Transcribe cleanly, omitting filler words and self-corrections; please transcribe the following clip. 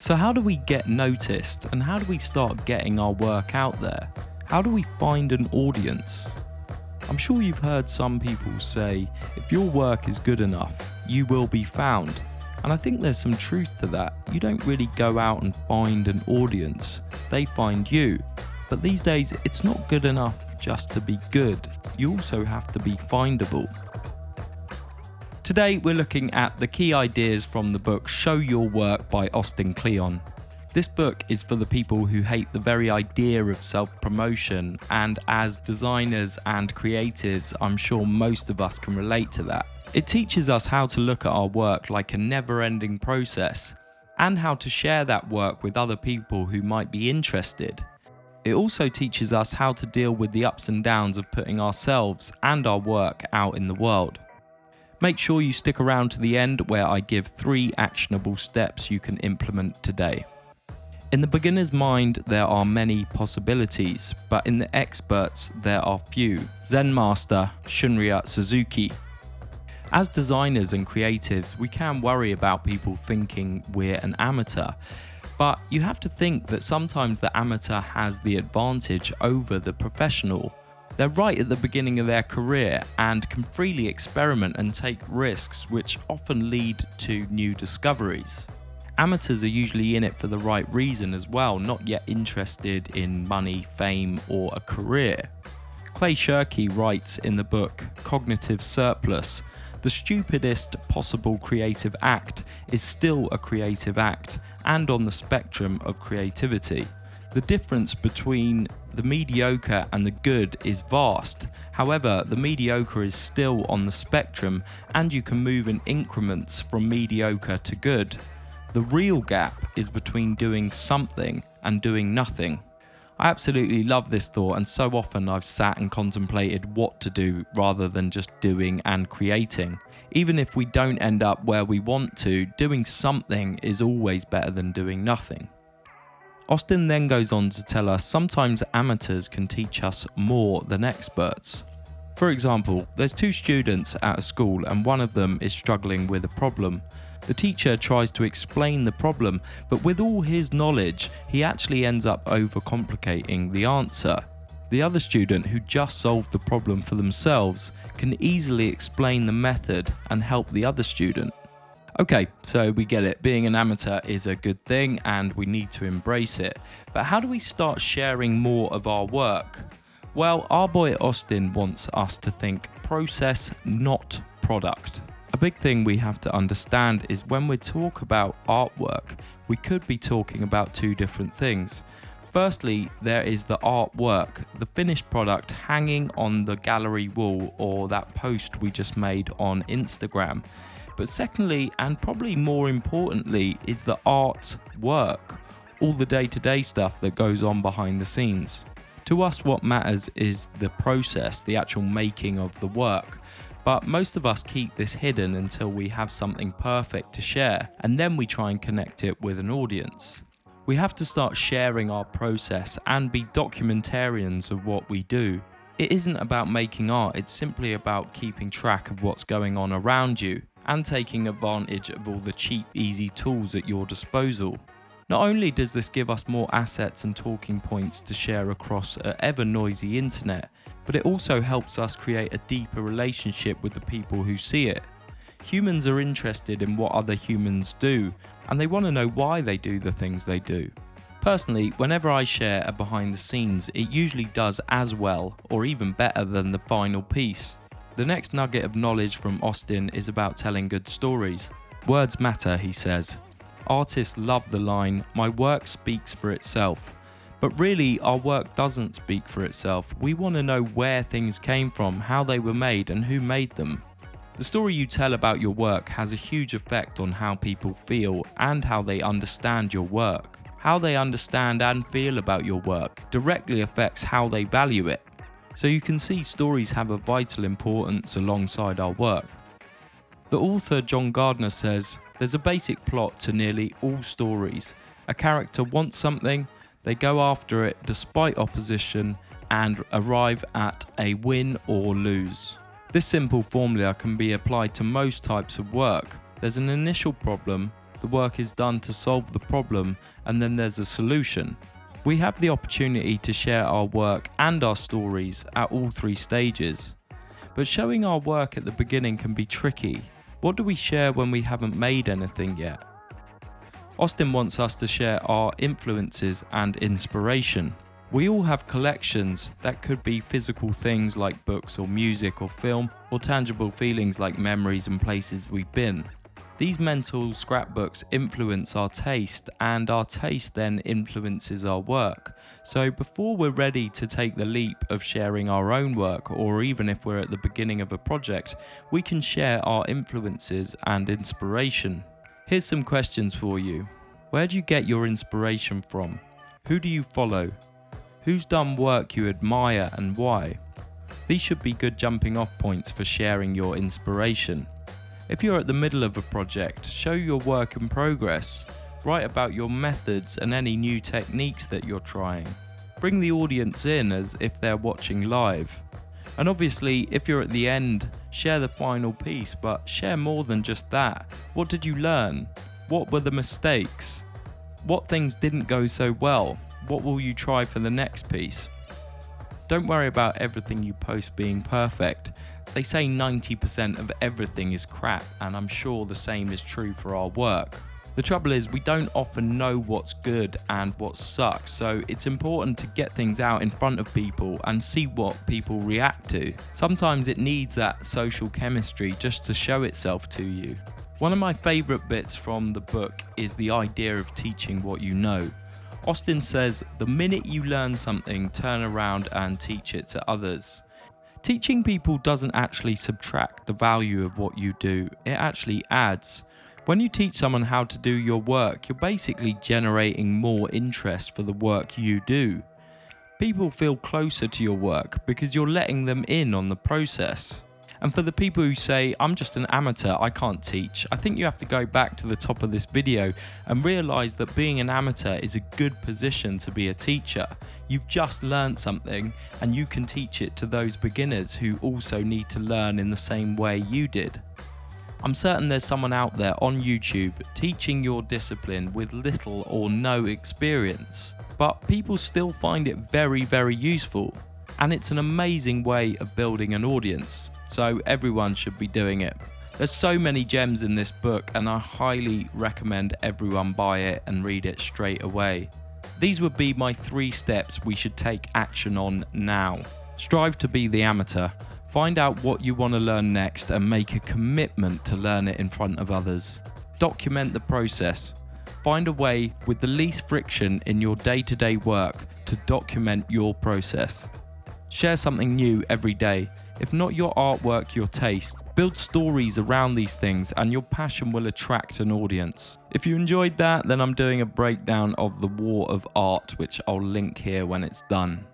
So how do we get noticed, and how do we start getting our work out there? How do we find an audience? I'm sure you've heard some people say, if your work is good enough, you will be found. And I think there's some truth to that. You don't really go out and find an audience, they find you. But these days, it's not good enough just to be good. You also have to be findable. Today, we're looking at the key ideas from the book Show Your Work by Austin Kleon. This book is for the people who hate the very idea of self-promotion, and as designers and creatives, I'm sure most of us can relate to that. It teaches us how to look at our work like a never-ending process, and how to share that work with other people who might be interested. It also teaches us how to deal with the ups and downs of putting ourselves and our work out in the world. Make sure you stick around to the end, where I give 3 actionable steps you can implement today. In the beginner's mind, there are many possibilities, but in the experts, there are few. Zen master Shunryu Suzuki. As designers and creatives, we can worry about people thinking we're an amateur, but you have to think that sometimes the amateur has the advantage over the professional. They're right at the beginning of their career and can freely experiment and take risks, which often lead to new discoveries. Amateurs are usually in it for the right reason as well, not yet interested in money, fame, or a career. Clay Shirky writes in the book Cognitive Surplus, the stupidest possible creative act is still a creative act and on the spectrum of creativity. The difference between the mediocre and the good is vast. However, the mediocre is still on the spectrum, and you can move in increments from mediocre to good. The real gap is between doing something and doing nothing. I absolutely love this thought, and so often I've sat and contemplated what to do rather than just doing and creating. Even if we don't end up where we want to, doing something is always better than doing nothing. Austin then goes on to tell us sometimes amateurs can teach us more than experts. For example, there's 2 students at a school and one of them is struggling with a problem. The teacher tries to explain the problem, but with all his knowledge, he actually ends up overcomplicating the answer. The other student, who just solved the problem for themselves, can easily explain the method and help the other student. Okay, so we get it. Being an amateur is a good thing and we need to embrace it. But how do we start sharing more of our work? Well, our boy Austin wants us to think process, not product. A big thing we have to understand is when we talk about artwork, we could be talking about 2 different things. Firstly, there is the artwork, the finished product hanging on the gallery wall or that post we just made on Instagram. But secondly, and probably more importantly, is the art work, all the day-to-day stuff that goes on behind the scenes. To us, what matters is the process, the actual making of the work. But most of us keep this hidden until we have something perfect to share, and then we try and connect it with an audience. We have to start sharing our process and be documentarians of what we do. It isn't about making art, it's simply about keeping track of what's going on around you and taking advantage of all the cheap, easy tools at your disposal. Not only does this give us more assets and talking points to share across an ever-noisy internet, but it also helps us create a deeper relationship with the people who see it. Humans are interested in what other humans do, and they want to know why they do the things they do. Personally, whenever I share a behind the scenes, it usually does as well, or even better than the final piece. The next nugget of knowledge from Austin is about telling good stories. Words matter, he says. Artists love the line, "My work speaks for itself." But really, our work doesn't speak for itself. We want to know where things came from, how they were made, and who made them. The story you tell about your work has a huge effect on how people feel and how they understand your work. How they understand and feel about your work directly affects how they value it. So you can see stories have a vital importance alongside our work. The author John Gardner says, there's a basic plot to nearly all stories. A character wants something, they go after it despite opposition, and arrive at a win or lose. This simple formula can be applied to most types of work. There's an initial problem, The work is done to solve the problem, and then there's a solution. We have the opportunity to share our work and our stories at all three stages. But showing our work at the beginning can be tricky. What do we share when we haven't made anything yet? Austin wants us to share our influences and inspiration. We all have collections that could be physical things like books or music or film, or tangible feelings like memories and places we've been. These mental scrapbooks influence our taste, and our taste then influences our work. So before we're ready to take the leap of sharing our own work, or even if we're at the beginning of a project, we can share our influences and inspiration. Here's some questions for you. Where do you get your inspiration from? Who do you follow? Who's done work you admire and why? These should be good jumping off points for sharing your inspiration. If you're at the middle of a project, show your work in progress. Write about your methods and any new techniques that you're trying. Bring the audience in as if they're watching live. And obviously, if you're at the end, share the final piece, but share more than just that. What did you learn? What were the mistakes? What things didn't go so well? What will you try for the next piece? Don't worry about everything you post being perfect. They say 90% of everything is crap, and I'm sure the same is true for our work. The trouble is, we don't often know what's good and what sucks, so it's important to get things out in front of people and see what people react to. Sometimes it needs that social chemistry just to show itself to you. One of my favourite bits from the book is the idea of teaching what you know. Austin says, the minute you learn something, turn around and teach it to others. Teaching people doesn't actually subtract the value of what you do, it actually adds. When you teach someone how to do your work, you're basically generating more interest for the work you do. People feel closer to your work because you're letting them in on the process. And for the people who say, I'm just an amateur, I can't teach, I think you have to go back to the top of this video and realise that being an amateur is a good position to be a teacher. You've just learned something and you can teach it to those beginners who also need to learn in the same way you did. I'm certain there's someone out there on YouTube teaching your discipline with little or no experience, but people still find it very, very useful. And it's an amazing way of building an audience, so everyone should be doing it. There's so many gems in this book, and I highly recommend everyone buy it and read it straight away. These would be my 3 steps we should take action on now. Strive to be the amateur. Find out what you want to learn next and make a commitment to learn it in front of others. Document the process. Find a way with the least friction in your day-to-day work to document your process. Share something new every day. If not your artwork, your taste. Build stories around these things and your passion will attract an audience. If you enjoyed that, then I'm doing a breakdown of The War of Art, which I'll link here when it's done.